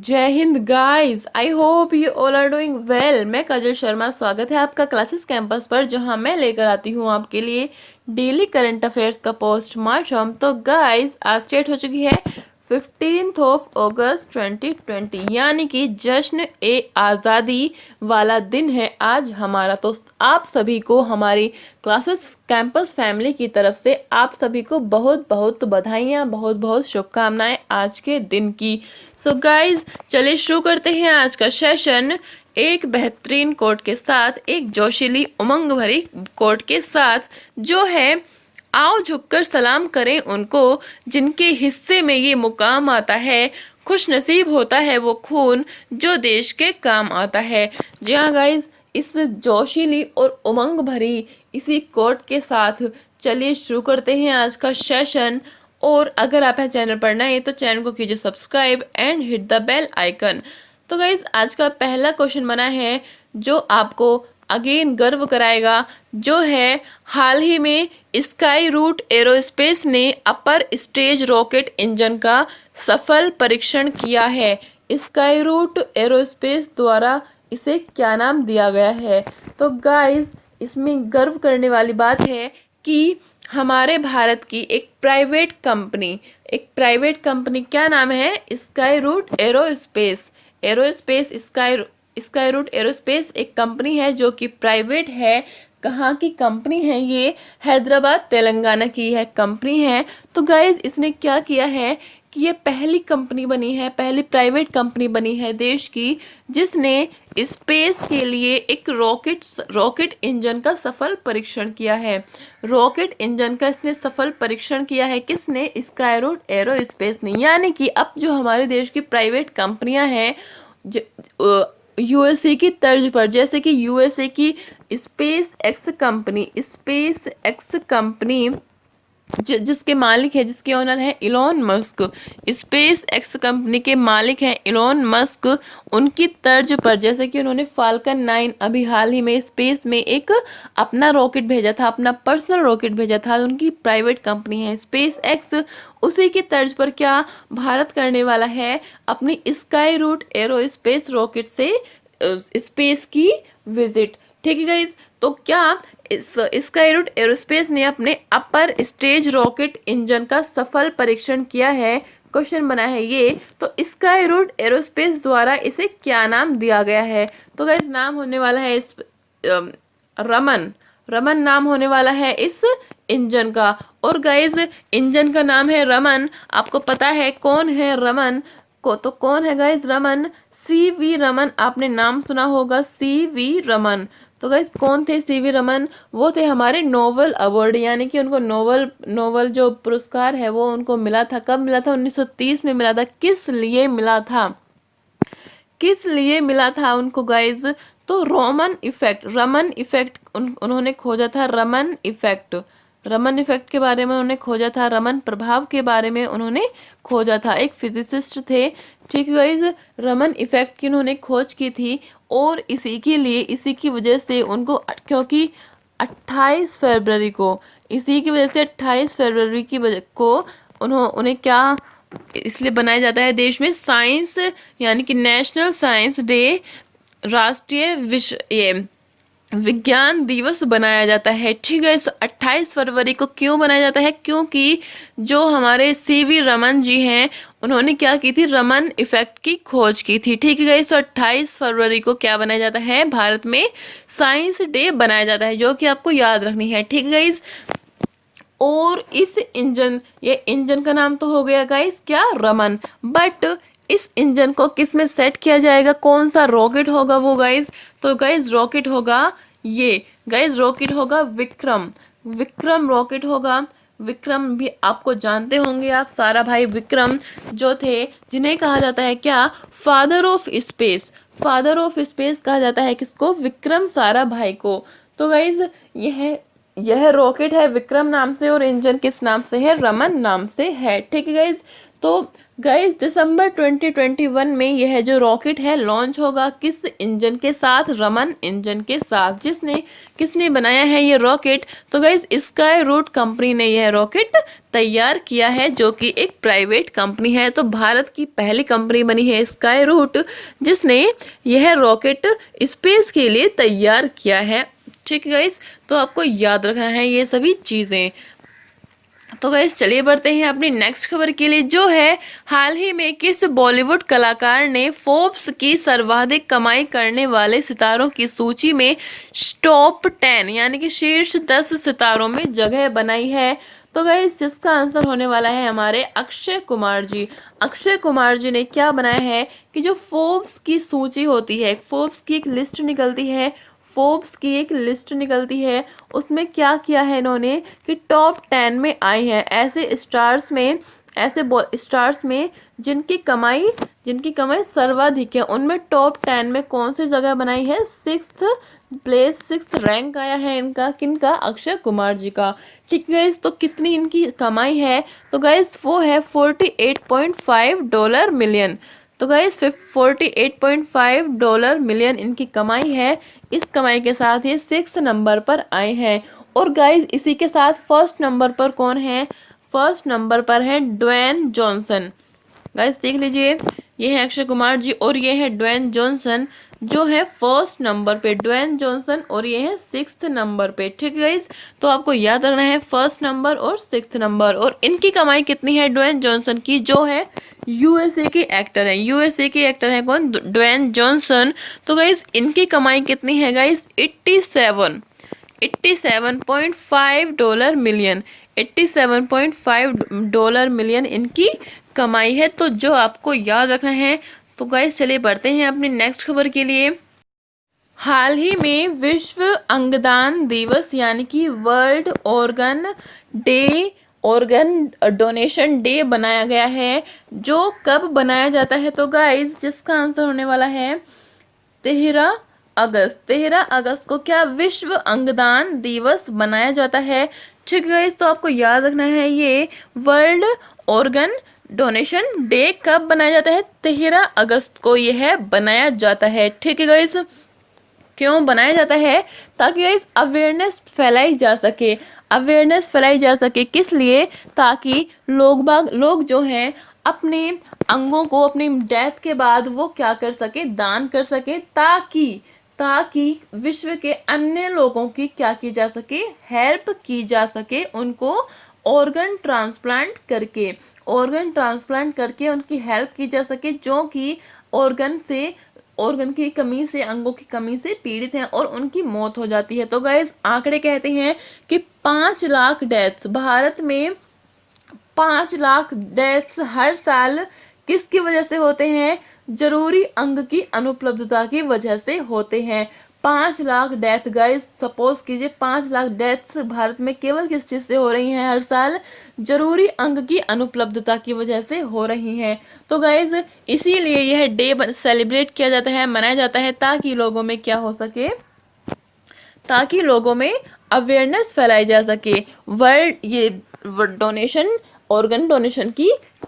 जय हिंद guys, I hope you all are doing well. मैं काजल शर्मा, स्वागत है आपका क्लासेस कैंपस पर, जहां मैं लेकर आती हूं आपके लिए डेली करंट अफेयर्स का पोस्ट मार्टम। तो गाइस, आज डेट हो चुकी है 15 अगस्त 2020, यानी कि जश्न ए आज़ादी वाला दिन है आज हमारा। तो आप सभी को हमारी क्लासेस कैंपस फैमिली की तरफ से आप सभी को बहुत बहुत बधाइयाँ, बहुत बहुत शुभकामनाएं आज के दिन की। सो गाइज, चलिए शुरू करते हैं आज का सेशन एक बेहतरीन कोट के साथ, एक जोशीली उमंग भरी कोट के साथ, जो है आओ झुककर सलाम करें उनको जिनके हिस्से में ये मुकाम आता है, खुश नसीब होता है वो खून जो देश के काम आता है। जी हाँ गाइज, इस जोशीली और उमंग भरी इसी कोट के साथ चलिए शुरू करते हैं आज का सेशन। और अगर आप चैनल पर नए तो चैनल को कीजिए subscribe and hit the bell icon. तो गाइज, आज का पहला क्वेश्चन बना है जो आपको अगेन गर्व कराएगा, जो है हाल ही में स्काई रूट एरोस्पेस ने अपर स्टेज रॉकेट इंजन का सफल परीक्षण किया है। स्काई रूट एरोस्पेस द्वारा इसे क्या नाम दिया गया है? तो गाइज, इसमें गर्व करने वाली बात है कि हमारे भारत की एक प्राइवेट कंपनी क्या नाम है? Skyroot Aerospace. Skyroot Aerospace एक कंपनी है जो कि प्राइवेट है। कहाँ की कंपनी है ये? हैदराबाद तेलंगाना की है कंपनी है। तो गाइज, इसने क्या किया है कि ये पहली कंपनी बनी है, पहली प्राइवेट कंपनी बनी है देश की, जिसने स्पेस के लिए एक रॉकेट इंजन का सफल परीक्षण किया है। रॉकेट इंजन का इसने सफल परीक्षण किया है। किसने? स्काई रूट एरोस्पेस ने। यानी कि अब जो हमारे देश की प्राइवेट कंपनियां हैं यूएसए की तर्ज पर, जैसे कि यूएसए की स्पेस एक्स कंपनी जिसके मालिक है, जिसके ओनर है Elon Musk, space x company के मालिक हैं इलॉन मस्क, उनकी तर्ज पर, जैसे कि उन्होंने फाल्कन 9 अभी हाल ही में स्पेस में एक अपना रॉकेट भेजा था, अपना पर्सनल रॉकेट भेजा था, उनकी प्राइवेट कंपनी है स्पेस एक्स। उसी की तर्ज पर क्या भारत करने वाला है? अपनी स्काई रूट एरोस्पेस रॉकेट से स्पेस की विजिट। ठीक है गाइज, तो क्या इस स्काई रूट एरोस्पेस ने अपने अपर स्टेज रॉकेट इंजन का सफल परीक्षण किया है? क्वेश्चन बना है ये। तो स्काई रूट एरोस्पेस द्वारा इसे क्या नाम दिया गया है? तो गाइस, नाम होने वाला है इस रमन नाम होने वाला है इस इंजन का। और गाइस, इंजन का नाम है रमन। आपको पता है कौन है रमन को? तो कौन है गाइस रमन? सीवी रमन। आपने नाम सुना होगा, सीवी रमन। तो गाइस, कौन थे सीवी रमन? वो थे हमारे नोबेल अवार्ड, यानी कि उनको नोबेल जो पुरस्कार है वो उनको मिला था। कब मिला था? 1930 में मिला था। किस लिए मिला था? उनको गाइज? तो रमन इफेक्ट उन्होंने खोजा था। रमन इफेक्ट के बारे में उन्होंने खोजा था, रमन प्रभाव के बारे में उन्होंने खोजा था। एक फिजिसिस्ट थे, ठीक है गाइज। रमन इफेक्ट की उन्होंने खोज की थी, और इसी की वजह से उनको, क्योंकि 28 फरवरी को, इसी की वजह से 28 फरवरी की वजह को उन्हें क्या इसलिए बनाया जाता है देश में? साइंस, यानी कि नेशनल साइंस डे, राष्ट्रीय विज्ञान दिवस बनाया जाता है। ठीक है, 28 फरवरी को क्यों बनाया जाता है? क्योंकि जो हमारे सीवी रमन जी हैं, उन्होंने क्या की थी? रमन इफेक्ट की खोज की थी। ठीक है गाइस, 28 फरवरी को क्या बनाया जाता है? भारत में साइंस डे बनाया जाता है, जो कि आपको याद रखनी है। ठीक है गाइस, और ये इंजन का नाम तो हो गया गाइस क्या? रमन। बट इस इंजन को किस में सेट किया जाएगा? कौन सा रॉकेट होगा वो गाइस? तो गाइस, रॉकेट होगा विक्रम रॉकेट होगा। विक्रम भी आपको जानते होंगे आप, सारा भाई विक्रम जो थे, जिन्हें कहा जाता है क्या? फादर ऑफ स्पेस कहा जाता है किसको? विक्रम सारा भाई को। तो गाइज, यह रॉकेट है विक्रम नाम से, और इंजन किस नाम से है? रमन नाम से है। ठीक है गाइज, तो गाइज दिसंबर 2021 में यह जो रॉकेट है लॉन्च होगा किस इंजन के साथ? रमन इंजन के साथ, जिसने किसने बनाया है ये रॉकेट? तो गाइस स्काई रूट कंपनी ने यह रॉकेट तैयार किया है, जो कि एक प्राइवेट कंपनी है। तो भारत की पहली कंपनी बनी है स्काई रूट, जिसने यह रॉकेट स्पेस के लिए तैयार किया है। ठीक है गाइस, तो आपको याद रखना है ये सभी चीज़ें। तो गाइस चलिए बढ़ते हैं अपनी नेक्स्ट खबर के लिए, जो है हाल ही में किस बॉलीवुड कलाकार ने फोर्ब्स की सर्वाधिक कमाई करने वाले सितारों की सूची में टॉप 10 यानी कि शीर्ष 10 सितारों में जगह बनाई है? तो गाइस जिसका आंसर होने वाला है हमारे अक्षय कुमार जी। अक्षय कुमार जी ने क्या बनाया है कि जो फोर्ब्स की सूची होती है, फोर्ब्स की एक लिस्ट निकलती है, फोर्ब्स की एक लिस्ट निकलती है, उसमें क्या किया है इन्होंने कि टॉप 10 में आई हैं ऐसे स्टार्स में, ऐसे स्टार्स में जिनकी कमाई सर्वाधिक है, उनमें टॉप 10 में कौन सी जगह बनाई है? 6th रैंक आया है इनका, किनका? अक्षय कुमार जी का। ठीक है गाइस, तो कितनी इनकी कमाई है? तो गाइस वो है $48.5 मिलियन। तो गाइस $48.5 मिलियन इनकी कमाई है। इस कमाई के साथ ये 6 नंबर पर आए हैं। और गाइस इसी के साथ फर्स्ट नंबर पर कौन है? फर्स्ट नंबर पर है ड्वेन जॉनसन। गाइस देख लीजिए, ये है अक्षय कुमार जी और ये है ड्वेन जॉनसन, जो है फर्स्ट नंबर पे ड्वेन जॉनसन, और ये है 6th नंबर पे। ठीक है गाइस, तो आपको याद रखना है फर्स्ट नंबर और 6th नंबर। और इनकी कमाई कितनी है ड्वेन जॉनसन की, जो है यूएसए के एक्टर हैं, यूएसए के एक्टर हैं कौन? Dwayne Johnson. तो गाइस इनकी कमाई कितनी है गाइस? $87.5 मिलियन, $87.5 मिलियन इनकी कमाई है। तो जो आपको याद रखना है। तो गाइस चलिए बढ़ते हैं अपनी नेक्स्ट खबर के लिए। हाल ही में विश्व अंगदान दिवस यानी कि वर्ल्ड ऑर्गन डोनेशन डे बनाया गया है, जो कब बनाया जाता है? तो गाइस जिसका आंसर होने वाला है 13 अगस्त को क्या विश्व अंगदान दिवस मनाया जाता है? ठीक है गाइस, तो आपको याद रखना है ये वर्ल्ड ऑर्गन डोनेशन डे कब बनाया जाता है? 13 अगस्त को यह बनाया जाता है। ठीक है गाइस, क्यों बनाया जाता है? ताकि गाइस अवेयरनेस फैलाई जा सके, अवेयरनेस फैलाई जा सके। किस लिए? ताकि लोग जो हैं अपने अंगों को अपनी डेथ के बाद वो क्या कर सके? दान कर सके, ताकि विश्व के अन्य लोगों की क्या की जा सके? हेल्प की जा सके, उनको ऑर्गन ट्रांसप्लांट करके उनकी हेल्प की जा सके, जो कि ऑर्गन की कमी से, अंगों की कमी से पीड़ित हैं और उनकी मौत हो जाती है। तो गाइस आंकड़े कहते हैं कि 5 लाख डेथ्स भारत में, 5 लाख डेथ्स हर साल किसकी वजह से होते हैं? जरूरी अंग की अनुपलब्धता की वजह से होते हैं। 5 लाख डेथ गाइस, सपोज कीजिए 5 लाख डेथ्स भारत में केवल किस चीज़ से हो रही हैं हर साल? जरूरी अंग की अनुपलब्धता की वजह से हो रही हैं। तो गाइस इसीलिए यह डे सेलिब्रेट किया जाता है, मनाया जाता है, ताकि लोगों में क्या हो सके? ताकि लोगों में अवेयरनेस फैलाई जा सके वर्ल्ड ये ऑर्गन डोनेशन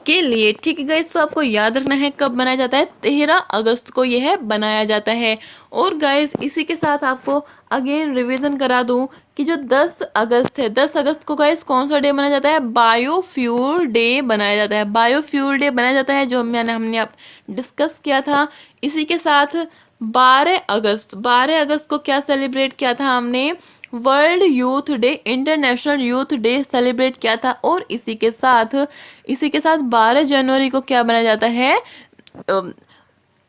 के लिए। ठीक है गाइस, तो आपको याद रखना है कब बनाया जाता है? 13 अगस्त को यह बनाया जाता है। और गाइस इसी के साथ आपको अगेन रिवीजन करा दूं कि जो 10 अगस्त है, 10 अगस्त को गाइस कौन सा डे मनाया जाता है? बायोफ्यूल डे बनाया जाता है। बायोफ्यूल डे बनाया जाता है, जो हमने आप डिस्कस किया था। इसी के साथ 12 अगस्त को क्या सेलिब्रेट किया था हमने? World youth day, international youth day celebrate किया था। और इसी के साथ 12 जनवरी को क्या बनाया जाता है?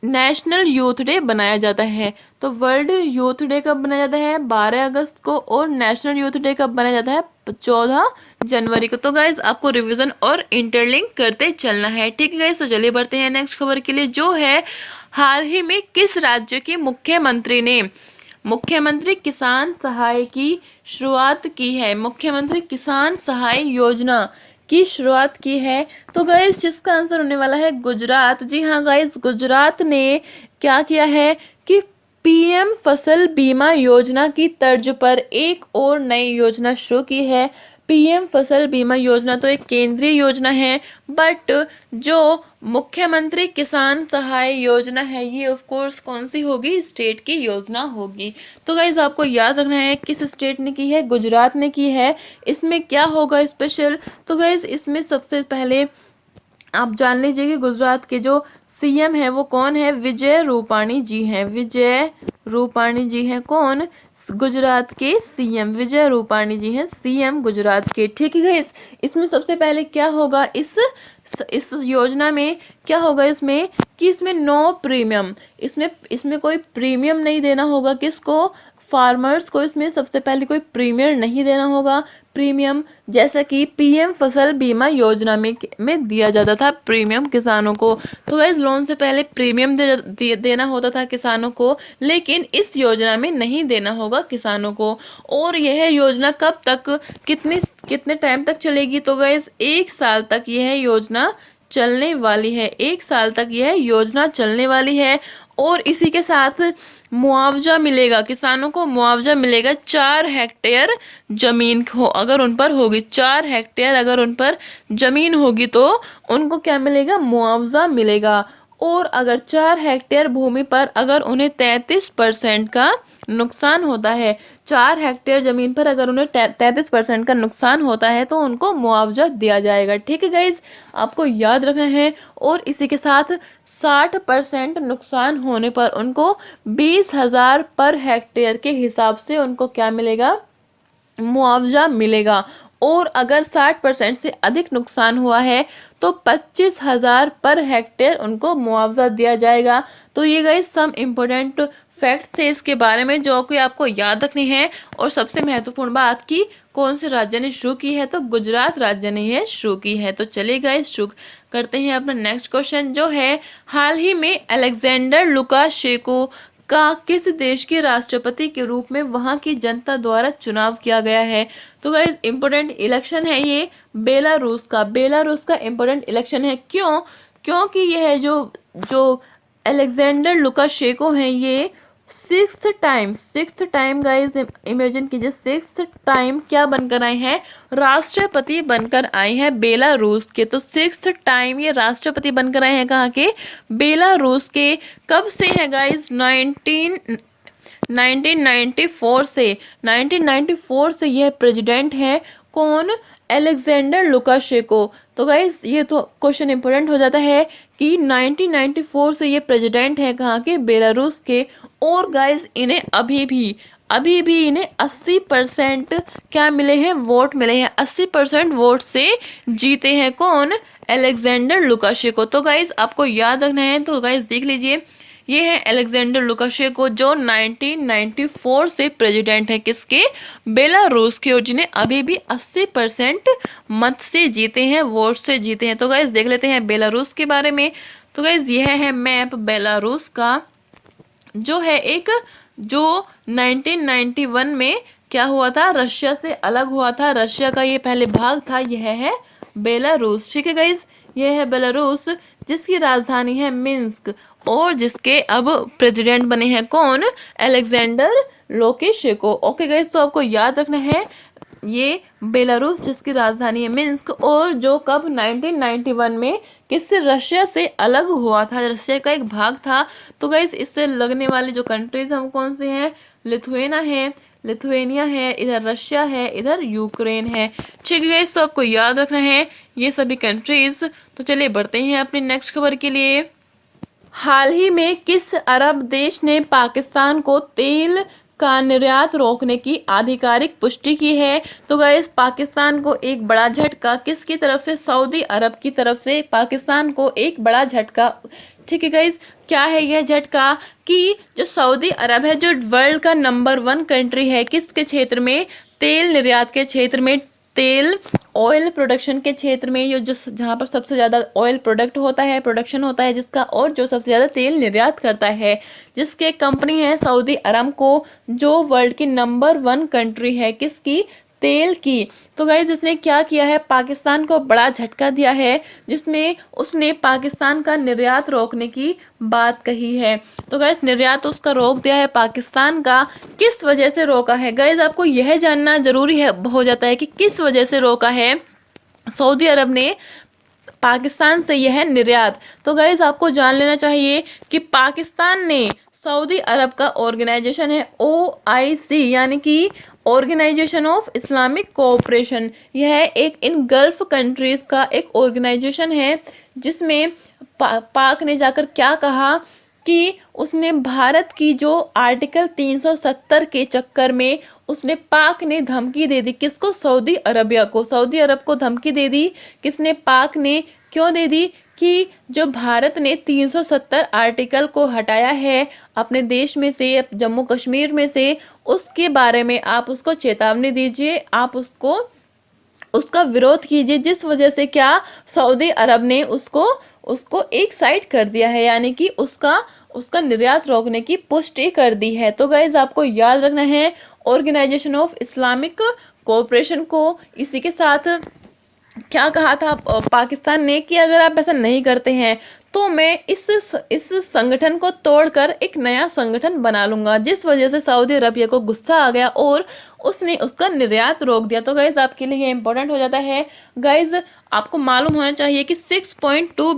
नेशनल यूथ डे बनाया जाता है। तो वर्ल्ड यूथ डे कब बनाया जाता है? 12 अगस्त को। और नेशनल यूथ डे कब बनाया जाता है? 14 जनवरी को। तो गाइज आपको रिवीजन और इंटरलिंक करते चलना है। ठीक है गाइज, तो चलिए बढ़ते हैं नेक्स्ट खबर के लिए, जो है हाल ही में किस राज्य के मुख्यमंत्री ने मुख्यमंत्री किसान सहाय की शुरुआत की है? मुख्यमंत्री किसान सहाय योजना की शुरुआत की है। तो गाइस जिसका आंसर होने वाला है गुजरात। जी हाँ गाइस, गुजरात ने क्या किया है कि पीएम फसल बीमा योजना की तर्ज पर एक और नई योजना शुरू की है। पीएम फसल बीमा योजना तो एक केंद्रीय योजना है, बट जो मुख्यमंत्री किसान सहाय योजना है ये ऑफ कोर्स कौन सी होगी, स्टेट की योजना होगी। तो गाइज आपको याद रखना है किस स्टेट ने की है, गुजरात ने की है। इसमें क्या होगा स्पेशल, तो गाइज इसमें सबसे पहले आप जान लीजिए कि गुजरात के जो सीएम है वो कौन है, विजय रूपाणी जी हैं। विजय रूपाणी जी हैं कौन, गुजरात के सीएम विजय रूपाणी जी हैं सीएम गुजरात के। ठीक है, इसमें सबसे पहले क्या होगा, इस योजना में क्या होगा इसमें कि इसमें नो प्रीमियम, इसमें कोई प्रीमियम नहीं देना होगा, किसको, फार्मर्स को इसमें सबसे पहले कोई प्रीमियम नहीं देना होगा। प्रीमियम जैसा कि पीएम फसल बीमा योजना में दिया जाता था प्रीमियम किसानों को। तो गाइस लोन से पहले प्रीमियम देना होता था किसानों को, लेकिन इस योजना में नहीं देना होगा किसानों को। और यह योजना कब तक, कितने टाइम तक चलेगी, तो गाइस 1 साल तक यह योजना चलने वाली है। 1 साल तक यह योजना चलने वाली है। और इसी के साथ मुआवजा मिलेगा किसानों को, मुआवजा मिलेगा 4 हेक्टेयर जमीन हो अगर उन पर होगी, 4 हेक्टेयर अगर उन पर जमीन होगी तो उनको क्या मिलेगा, मुआवजा मिलेगा। और अगर 4 हेक्टेयर भूमि पर अगर उन्हें 33% का नुकसान होता है, 4 हेक्टेयर जमीन पर अगर उन्हें 33% का नुकसान होता है तो उनको मुआवजा दिया जाएगा। ठीक है गाइज, आपको याद रखना है। और इसी के साथ 60% नुकसान होने पर उनको 20,000 पर हेक्टेयर के हिसाब से उनको क्या मिलेगा, मुआवजा मिलेगा। और अगर 60% से अधिक नुकसान हुआ है तो 25,000 पर हेक्टेयर उनको मुआवजा दिया जाएगा। तो ये गाइस सम इम्पोर्टेंट फैक्ट्स थे इसके बारे में जो कि आपको याद रखने हैं। और सबसे महत्वपूर्ण बात कि कौन से राज्य ने शुरू की है, तो गुजरात राज्य ने यह शुरू की है। तो चलिए गाइस शुरू करते हैं अपना नेक्स्ट क्वेश्चन जो है, हाल ही में अलेक्जेंडर लुकाशेंको का किस देश के राष्ट्रपति के रूप में वहां की जनता द्वारा चुनाव किया गया है। तो गाइस इम्पोर्टेंट इलेक्शन है ये बेलारूस का इम्पोर्टेंट इलेक्शन है। क्योंकि यह जो अलेक्जेंडर लुकाशेंको हैं ये 6th टाइम गाइस इमेजिन कीजिए, 6th टाइम क्या बनकर आए हैं, राष्ट्रपति बनकर आए हैं बेलारूस के। तो 6th टाइम ये राष्ट्रपति बनकर आए हैं कहाँ के, बेलारूस के। कब से है गाइस, 1994 से यह प्रेसिडेंट है कौन, अलेक्जेंडर लुकाशेंको। तो गाइस ये तो क्वेश्चन इंपॉर्टेंट हो जाता है कि 1994 से ये प्रेसिडेंट है कहाँ के, बेलारूस के। और गाइस इन्हें अभी भी इन्हें 80% क्या मिले हैं, वोट मिले हैं, 80% वोट से जीते हैं कौन, अलेक्जेंडर लुकाशेंको। तो गाइस आपको याद रखना है। तो गाइस देख लीजिए ये है अलेक्जेंडर लुकाशेंको जो 1994 से प्रेसिडेंट है किसके, बेलारूस के, और जिन्हें अभी भी 80% मत से जीते हैं, वोट से जीते हैं। तो गाइस देख लेते हैं बेलारूस के बारे में। तो गाइस यह है मैप बेलारूस का, जो है एक जो 1991 में क्या हुआ था, रशिया से अलग हुआ था, रशिया का ये पहले भाग था, यह है बेलारूस। ठीक है गाइस, यह है बेलारूस जिसकी राजधानी है मिन्स्क और जिसके अब प्रेसिडेंट बने हैं कौन, अलेक्जेंडर लुकाशेंको। ओके गाइस, तो आपको याद रखना है ये बेलारूस जिसकी राजधानी है मिन्स्क और जो कब 1991 में किससे, रशिया से अलग हुआ था, रशिया का एक भाग था। तो गाइस इससे लगने वाली जो कंट्रीज हम कौन से हैं, लिथुआनिया है, इधर रशिया है, इधर यूक्रेन है। ठीक है गाइस, तो आपको याद रखना है ये सभी कंट्रीज। तो चलिए बढ़ते हैं अपनी नेक्स्ट खबर के लिए। हाल ही में किस अरब देश ने पाकिस्तान को तेल का निर्यात रोकने की आधिकारिक पुष्टि की है। तो गाइस पाकिस्तान को एक बड़ा झटका किसकी तरफ से, सऊदी अरब की तरफ से पाकिस्तान को एक बड़ा झटका। ठीक है गाइस, क्या है यह झटका कि जो सऊदी अरब है जो वर्ल्ड का नंबर 1 कंट्री है किसके क्षेत्र में, तेल निर्यात के क्षेत्र में, तेल ऑयल प्रोडक्शन के क्षेत्र में, ये जो जहाँ पर सबसे ज़्यादा ऑयल प्रोडक्शन होता है जिसका, और जो सबसे ज़्यादा तेल निर्यात करता है जिसके कंपनी है सऊदी अरामको, जो वर्ल्ड की नंबर 1 कंट्री है किसकी, तेल की। तो गाइज इसने क्या किया है, पाकिस्तान को बड़ा झटका दिया है, जिसमें उसने पाकिस्तान का निर्यात रोकने की बात कही है। तो गाइज निर्यात उसका रोक दिया है पाकिस्तान का, किस वजह से रोका है। गाइज आपको यह जानना जरूरी है हो जाता है कि किस वजह से रोका है सऊदी अरब ने पाकिस्तान से यह निर्यात। तो गाइज आपको जान लेना चाहिए कि पाकिस्तान ने सऊदी अरब का ऑर्गेनाइजेशन है OIC, यानी कि ऑर्गेनाइजेशन ऑफ इस्लामिक कोऑपरेशन। यह एक इन गल्फ कंट्रीज का एक ऑर्गेनाइजेशन है, जिसमें पाक ने जाकर क्या कहा कि उसने भारत की जो आर्टिकल 370 के चक्कर में उसने पाक ने धमकी दे दी, किसको, सऊदी अरबिया को। सऊदी अरब को धमकी दे दी किसने, पाक ने। क्यों दे दी कि जो भारत ने 370 आर्टिकल को हटाया है अपने देश में से, जम्मू कश्मीर में से, उसके बारे में आप उसको चेतावनी दीजिए, आप उसका विरोध कीजिए, जिस वजह से क्या सऊदी अरब ने उसको एक साइड कर दिया है, यानी कि उसका निर्यात रोकने की पुष्टि कर दी है। तो गाइज आपको याद रखना है ऑर्गेनाइजेशन ऑफ इस्लामिक कोऑपरेशन को। इसी के साथ क्या कहा था पाकिस्तान ने कि अगर आप ऐसा नहीं करते हैं तो मैं इस संगठन को तोड़कर एक नया संगठन बना लूंगा, जिस वजह से सऊदी अरबिया को गुस्सा आ गया और उसने उसका निर्यात रोक दिया। तो गाइज आपके लिए इम्पोर्टेंट हो जाता है। गाइज आपको मालूम होना चाहिए कि 6.2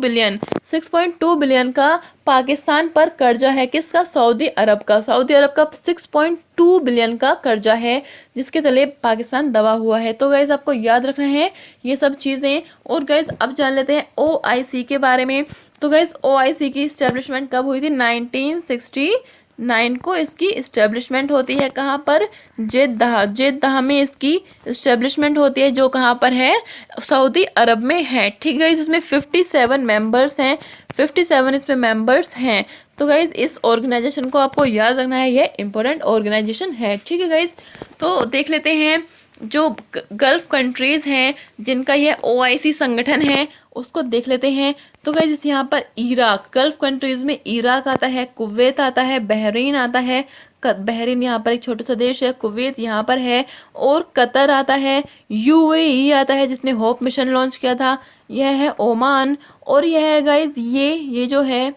बिलियन का पाकिस्तान पर कर्जा है, किसका, सऊदी अरब का। सऊदी अरब का 6.2 बिलियन का कर्जा है, जिसके तले पाकिस्तान दबा हुआ है। तो गाइज आपको याद रखना है ये सब चीज़ें। और गाइज अब जान लेते हैं OIC के बारे में। तो गाइज OIC की इस्टेब्लिशमेंट कब हुई थी, 1969 को इसकी इस्टेब्लिशमेंट होती है। कहाँ पर, जेद्दाह में इसकी इस्टेब्लिशमेंट होती है, जो कहाँ पर है, सऊदी अरब में है। ठीक है, इसमें 57 मेंबर्स हैं, 57 इसमें मेंबर्स हैं। तो गाइज इस ऑर्गेनाइजेशन को आपको याद रखना है, ये इम्पोर्टेंट ऑर्गेनाइजेशन है। ठीक है गाइज, तो देख लेते हैं जो गल्फ कंट्रीज़ हैं जिनका यह OIC संगठन है, उसको देख लेते हैं। तो गाइस यहाँ पर इराक, गल्फ कंट्रीज़ में इराक आता है, कुवैत आता है, बहरीन आता है, बहरीन यहाँ पर एक छोटा सा देश है, कुवैत यहाँ पर है, और कतर आता है, UAE आता है जिसने होप मिशन लॉन्च किया था, यह है ओमान, और यह है गाइस ये जो है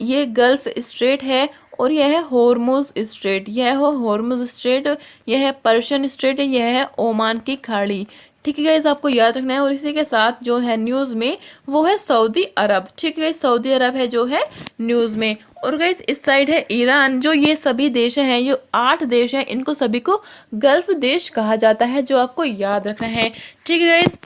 ये गल्फ स्ट्रेट है, और यह है हॉर्मुज स्ट्रेट, यह है हॉर्मुज स्ट्रेट, यह है पर्शियन स्ट्रेट, यह है ओमान की खाड़ी। ठीक है गाइस, आपको याद रखना है। और इसी के साथ जो है न्यूज़ में वो है सऊदी अरब। ठीक है, सऊदी अरब है जो है न्यूज़ में। और गाइस इस साइड है ईरान। जो ये सभी देश हैं, ये 8 देश हैं, इनको सभी को गल्फ देश कहा जाता है, जो आपको याद रखना है। ठीक है गाइस,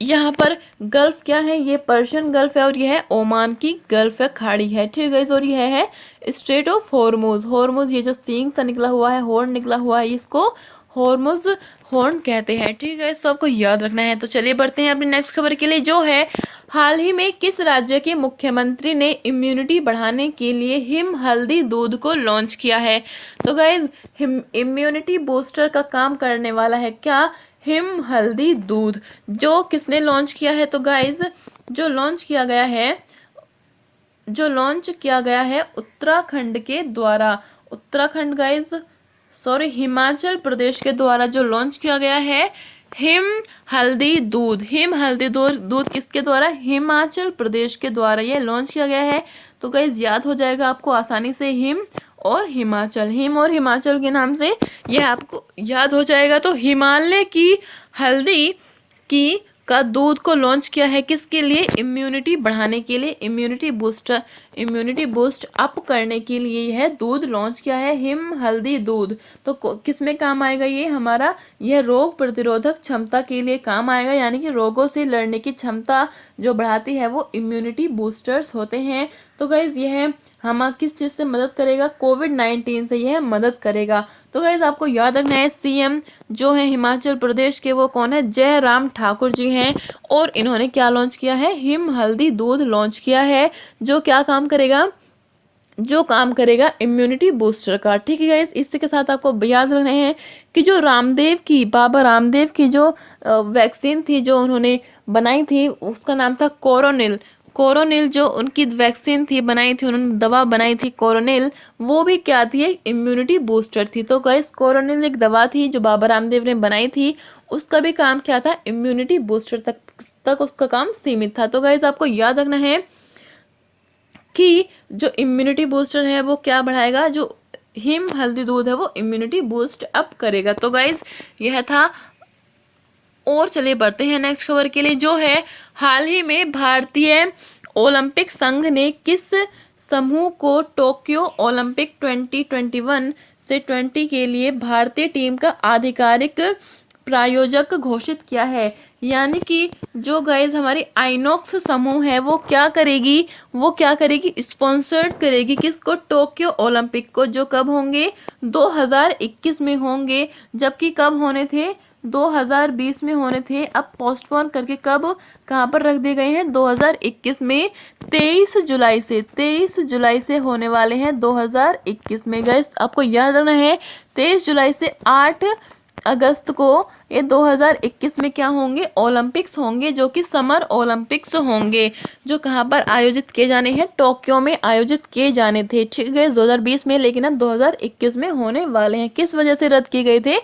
यहाँ पर गल्फ क्या है, ये पर्शियन गल्फ है, और यह है ओमान की गल्फ है, खाड़ी है। ठीक है गाइस, और यह है स्ट्रेट ऑफ हॉर्मुज। हॉर्मुज ये जो सींग सा निकला हुआ है, हॉर्न निकला हुआ है, इसको हॉर्मुज हॉर्न कहते हैं। ठीक है, इसको आपको याद रखना है। तो चलिए बढ़ते हैं अपनी नेक्स्ट खबर के लिए, जो है हाल ही में किस राज्य के मुख्यमंत्री ने इम्यूनिटी बढ़ाने के लिए हिम हल्दी दूध को लॉन्च किया है। तो गाइज इम्यूनिटी बूस्टर का काम करने वाला है क्या, हिम हल्दी दूध। जो किसने लॉन्च किया है, तो गाइज जो लॉन्च किया गया है उत्तराखंड के द्वारा, उत्तराखंड गाइज सॉरी हिमाचल प्रदेश के द्वारा जो लॉन्च किया गया है हिम हल्दी दूध। हिम हल्दी दूध किसके द्वारा, हिमाचल प्रदेश के द्वारा ये लॉन्च किया गया है। तो गाइज याद हो जाएगा आपको आसानी से, हिम और हिमाचल, हिम और हिमाचल के नाम से यह आपको याद हो जाएगा। तो हिमालय की हल्दी का दूध को लॉन्च किया है किसके लिए, इम्यूनिटी बढ़ाने के लिए, इम्यूनिटी बूस्ट अप करने के लिए यह दूध लॉन्च किया है, हिम हल्दी दूध। तो किस में काम आएगा ये हमारा, यह रोग प्रतिरोधक क्षमता के लिए काम आएगा, यानी कि रोगों से लड़ने की क्षमता जो बढ़ाती है वो इम्यूनिटी बूस्टर्स होते हैं। तो गाइज यह हम किस चीज़ से मदद करेगा, कोविड-19 से यह मदद करेगा। तो गाइज आपको याद रखना है CM जो है हिमाचल प्रदेश के वो कौन है, जयराम ठाकुर जी हैं, और इन्होंने क्या लॉन्च किया है, हिम हल्दी दूध लॉन्च किया है, जो क्या काम करेगा, जो काम करेगा इम्यूनिटी बूस्टर का। ठीक है गाइस, इसी के साथ आपको याद रखना है कि जो बाबा रामदेव की जो वैक्सीन थी जो उन्होंने बनाई थी, उसका नाम था कोरोनिल। कोरोनिल जो उनकी वैक्सीन थी बनाई थी, उन्होंने दवा बनाई थी कोरोनिल, वो भी क्या थी, एक इम्यूनिटी बूस्टर थी। तो गाइस कोरोनिल एक दवा थी जो बाबा रामदेव ने बनाई थी, उसका भी काम क्या था, इम्यूनिटी बूस्टर तक उसका काम सीमित था। तो गाइस आपको याद रखना है कि जो इम्यूनिटी बूस्टर है वो क्या बढ़ाएगा, जो हिम हल्दी दूध है वो इम्यूनिटी बूस्ट अप करेगा। तो गाइस यह था। और चलिए बढ़ते हैं नेक्स्ट खबर के लिए, जो है हाल ही में भारतीय ओलंपिक संघ ने किस समूह को टोक्यो ओलंपिक 2021 से 20 के लिए भारतीय टीम का आधिकारिक प्रायोजक घोषित किया है। यानी कि जो गाइज हमारी आइनॉक्स समूह है वो क्या करेगी, स्पॉन्सर्ड करेगी किसको, टोक्यो ओलंपिक को, जो कब होंगे, 2021 में होंगे, जबकि कब होने थे, 2020 में होने थे। अब पोस्टपोन करके कब कहाँ पर रख दिए गए हैं, 2021 में, 23 जुलाई से होने वाले हैं 2021 में। गाइस आपको याद रखना है 23 जुलाई से 8 अगस्त को ये 2021 में क्या होंगे, ओलंपिक्स होंगे, जो कि समर ओलंपिक्स होंगे, जो कहाँ पर आयोजित किए जाने हैं, टोक्यो में आयोजित किए जाने थे, ठीक है, 2020 में, लेकिन अब 2021 में होने वाले हैं। किस वजह से रद्द किए गए थे,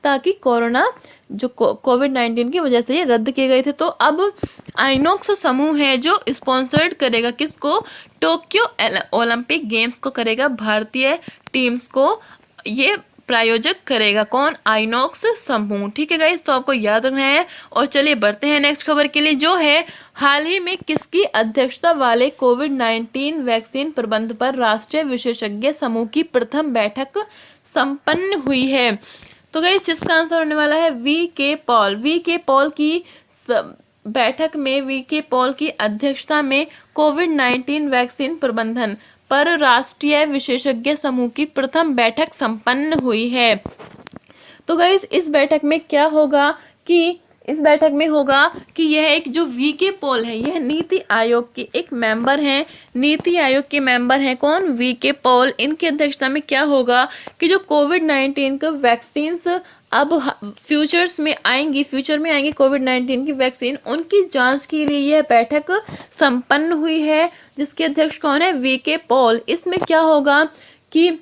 ताकि कोरोना जो कोविड-19 की वजह से ये रद्द किए गए थे। तो अब आइनॉक्स समूह है जो स्पॉन्सर्ड करेगा किसको, टोक्यो ओलंपिक गेम्स को करेगा, भारतीय टीम्स को ये प्रायोजक करेगा, कौन, आइनॉक्स समूह, ठीक है गाइस, तो आपको याद रखना है। और चलिए बढ़ते हैं नेक्स्ट खबर के लिए, जो है हाल ही में किसकी अध्यक्षता वाले कोविड-19 वैक्सीन प्रबंध पर राष्ट्रीय विशेषज्ञ समूह की प्रथम बैठक संपन्न हुई है। तो गाइस इसका आंसर होने वाला है वी के पॉल की बैठक में, वी के पॉल की अध्यक्षता में कोविड-19 वैक्सीन प्रबंधन पर राष्ट्रीय विशेषज्ञ समूह की प्रथम बैठक संपन्न हुई है। तो गाइस इस बैठक में क्या होगा कि यह एक जो वी के पॉल है, यह नीति आयोग के एक मेंबर हैं, नीति आयोग के मेंबर हैं, कौन, वी के पॉल। इनकी अध्यक्षता में क्या होगा कि जो कोविड-19 का वैक्सीन्स अब फ्यूचर में आएंगी कोविड-19 की वैक्सीन, उनकी जांच के लिए यह बैठक संपन्न हुई है, जिसके अध्यक्ष कौन है, वी के पॉल। इसमें क्या होगा कि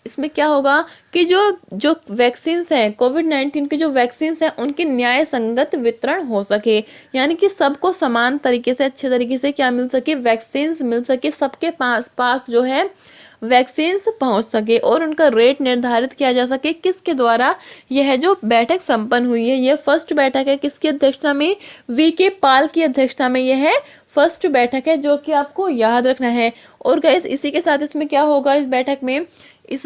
इसमें क्या होगा कि जो वैक्सीन्स हैं, कोविड-19 की जो वैक्सीन्स हैं, उनके न्याय संगत वितरण हो सके, यानी कि सबको समान तरीके से, अच्छे तरीके से क्या मिल सके, वैक्सीन्स मिल सके, सबके पास जो है वैक्सीन्स पहुंच सके, और उनका रेट निर्धारित किया जा सके, किसके द्वारा, यह जो बैठक संपन्न हुई है, यह फर्स्ट बैठक है, किसकी अध्यक्षता में, वी के पॉल की अध्यक्षता में यह फर्स्ट बैठक है, जो कि आपको याद रखना है। और गाइस इसी के साथ इसमें क्या होगा, इस बैठक में, इस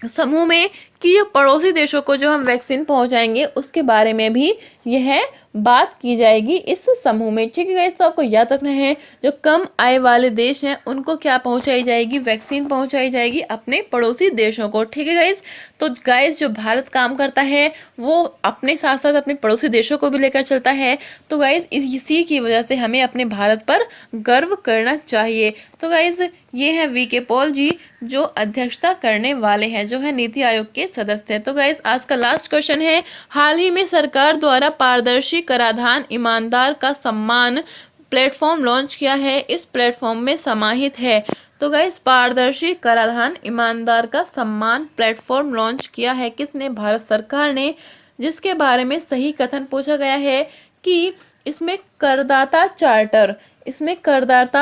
समूह में, कि ये पड़ोसी देशों को जो हम वैक्सीन पहुंचाएंगे उसके बारे में भी यह बात की जाएगी इस समूह में, ठीक है गाइस। तो आपको याद रखना है जो कम आय वाले देश हैं उनको क्या पहुंचाई जाएगी, वैक्सीन पहुंचाई जाएगी अपने पड़ोसी देशों को, ठीक है गाइस। तो गाइस जो भारत काम करता है वो अपने साथ साथ अपने पड़ोसी देशों को भी लेकर चलता है। तो गाइस इसी की वजह से हमें अपने भारत पर गर्व करना चाहिए। तो गाइस ये है वी के पॉल जी, जो अध्यक्षता करने वाले हैं, जो है नीति आयोग के सदस्य हैं। तो गाइस आज का लास्ट क्वेश्चन है, हाल ही में सरकार द्वारा पारदर्शी कराधान ईमानदार का सम्मान प्लेटफॉर्म लॉन्च किया है, इस प्लेटफॉर्म में समाहित है। तो गाइस पारदर्शी कराधान ईमानदार का सम्मान प्लेटफॉर्म लॉन्च किया है किसने, भारत सरकार ने, जिसके बारे में सही कथन पूछा गया है कि इसमें करदाता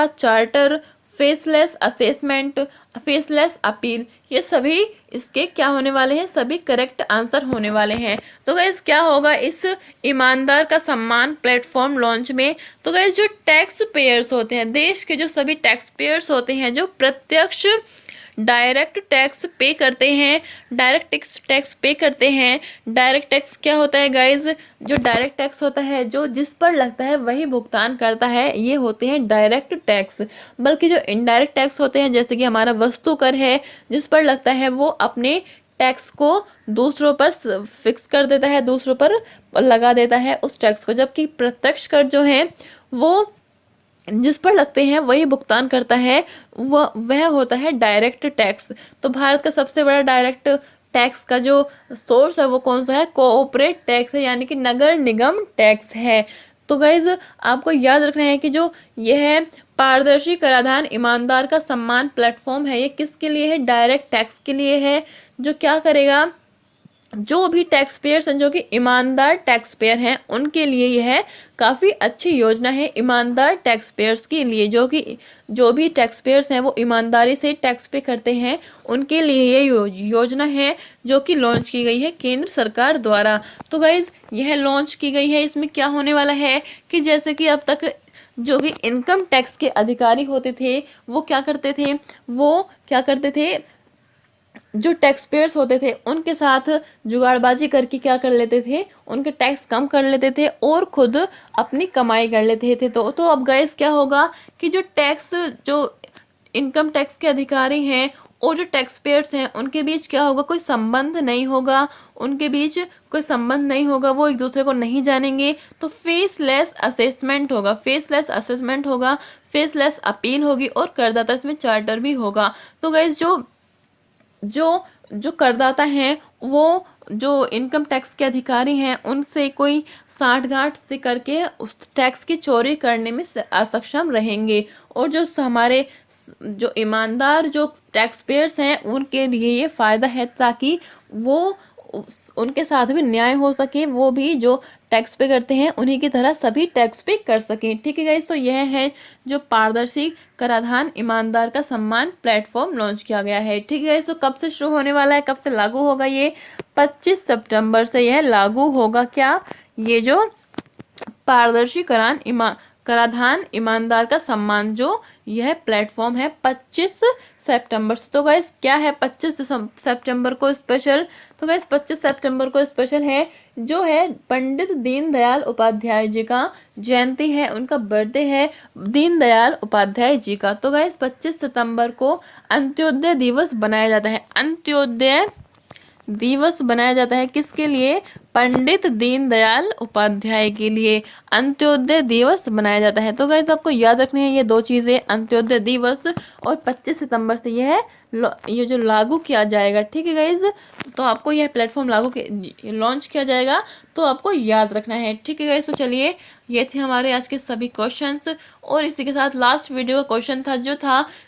charter, faceless assessment, faceless appeal, ये सभी इसके क्या होने वाले हैं, सभी करेक्ट आंसर होने वाले हैं। तो गाइस क्या होगा इस ईमानदार का सम्मान प्लेटफॉर्म लॉन्च में, तो गाइस जो टैक्स पेयर्स होते हैं, देश के जो सभी टैक्स पेयर्स होते हैं, जो प्रत्यक्ष डायरेक्ट टैक्स पे करते हैं, डायरेक्ट टैक्स क्या होता है गाइज, जो डायरेक्ट टैक्स होता है जो जिस पर लगता है वही भुगतान करता है, ये होते हैं डायरेक्ट टैक्स। बल्कि जो इनडायरेक्ट टैक्स होते हैं, जैसे कि हमारा वस्तु कर है, जिस पर लगता है वो अपने टैक्स को दूसरों पर फिक्स कर देता है, दूसरों पर लगा देता है उस टैक्स को। जबकि प्रत्यक्ष कर जो है वो जिस पर लगते हैं वही भुगतान करता है, वह होता है डायरेक्ट टैक्स। तो भारत का सबसे बड़ा डायरेक्ट टैक्स का जो सोर्स है वो कौन सा है, कोऑपरेट टैक्स है, यानी कि नगर निगम टैक्स है। तो गाइज आपको याद रखना है कि जो यह पारदर्शी कराधान ईमानदार का सम्मान प्लेटफॉर्म है, ये किसके लिए है? डायरेक्ट टैक्स के लिए है। जो क्या करेगा, जो भी टैक्स पेयर्स हैं, जो कि ईमानदार टैक्स पेयर हैं, उनके लिए यह काफ़ी अच्छी योजना है। ईमानदार टैक्स पेयर्स के लिए, जो भी टैक्स पेयर्स हैं वो ईमानदारी से टैक्स पे करते हैं, उनके लिए ये योजना है जो कि लॉन्च की गई है केंद्र सरकार द्वारा। तो गाइज यह लॉन्च की गई है, इसमें क्या होने वाला है कि जैसे कि अब तक जो कि इनकम टैक्स के अधिकारी होते थे वो क्या करते थे, जो टैक्स पेयर्स होते थे उनके साथ जुगाड़बाजी करके क्या कर लेते थे, उनके टैक्स कम कर लेते थे और खुद अपनी कमाई कर लेते थे। तो अब गाइस क्या होगा कि जो इनकम टैक्स के अधिकारी हैं और जो टैक्स पेयर्स हैं उनके बीच क्या होगा, कोई संबंध नहीं होगा, वो एक दूसरे को नहीं जानेंगे। तो फेसलेस असेसमेंट होगा, फेसलेस अपील होगी और करदाता इसमें चार्टर भी होगा। तो गाइस जो करदाता हैं वो जो इनकम टैक्स के अधिकारी हैं उनसे कोई साठगांठ से करके उस टैक्स की चोरी करने में असक्षम रहेंगे। और हमारे जो ईमानदार जो टैक्स पेयर्स हैं उनके लिए ये फ़ायदा है, ताकि उनके साथ भी न्याय हो सके, वो भी जो टैक्स पे करते हैं उन्हीं की तरह सभी टैक्स पे कर सकें। ठीक है गाइस, तो यह है जो पारदर्शी कराधान ईमानदार का सम्मान प्लेटफॉर्म लॉन्च किया गया है। ठीक है गाइस, तो कब से शुरू होने वाला है, कब से लागू होगा? ये 25 सितंबर से यह लागू होगा। क्या? ये जो पारदर्शी कराधान ईमानदार का सम्मान जो यह प्लेटफॉर्म है 25 सितंबर से। तो गाइस क्या है 25 सितंबर को स्पेशल? तो गाइस 25 सितंबर को स्पेशल है, जो है पंडित दीनदयाल उपाध्याय जी का जयंती है, उनका बर्थडे है दीनदयाल उपाध्याय जी का। तो गाइस 25 सितंबर को अंत्योदय दिवस बनाया जाता है। अंत्योदय दिवस बनाया जाता है किसके लिए? पंडित दीनदयाल उपाध्याय के लिए अंत्योदय दिवस बनाया जाता है। तो गाइस आपको याद रखनी है ये दो चीज़ें, अंत्योदय दिवस और 25 सितंबर से ये जो लागू किया जाएगा। ठीक है गाइस, तो आपको यह प्लेटफॉर्म लॉन्च किया जाएगा, तो आपको याद रखना है। ठीक है गाइस, तो चलिए ये थे हमारे आज के सभी क्वेश्चंस। और इसी के साथ लास्ट वीडियो का क्वेश्चन था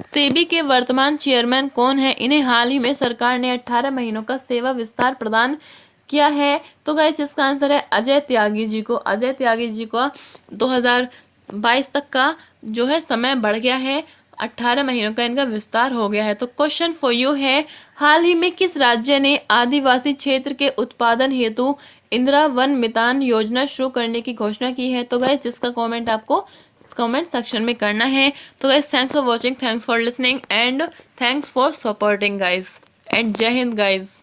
सेबी के वर्तमान चेयरमैन कौन है? इन्हें हाल ही में सरकार ने 18 महीनों का सेवा विस्तार प्रदान किया है। तो गाइस इसका आंसर है अजय त्यागी जी को। 2022 तक का जो है समय बढ़ गया है, 18 महीनों का इनका विस्तार हो गया है। तो क्वेश्चन फॉर यू है, हाल ही में किस राज्य ने आदिवासी क्षेत्र के उत्पादन हेतु इंदिरा वन मितान योजना शुरू करने की घोषणा की है? तो गाइस जिसका कमेंट आपको कमेंट सेक्शन में करना है। तो guys thanks for watching, thanks for listening and thanks for supporting guys, and जय हिंद गाइस।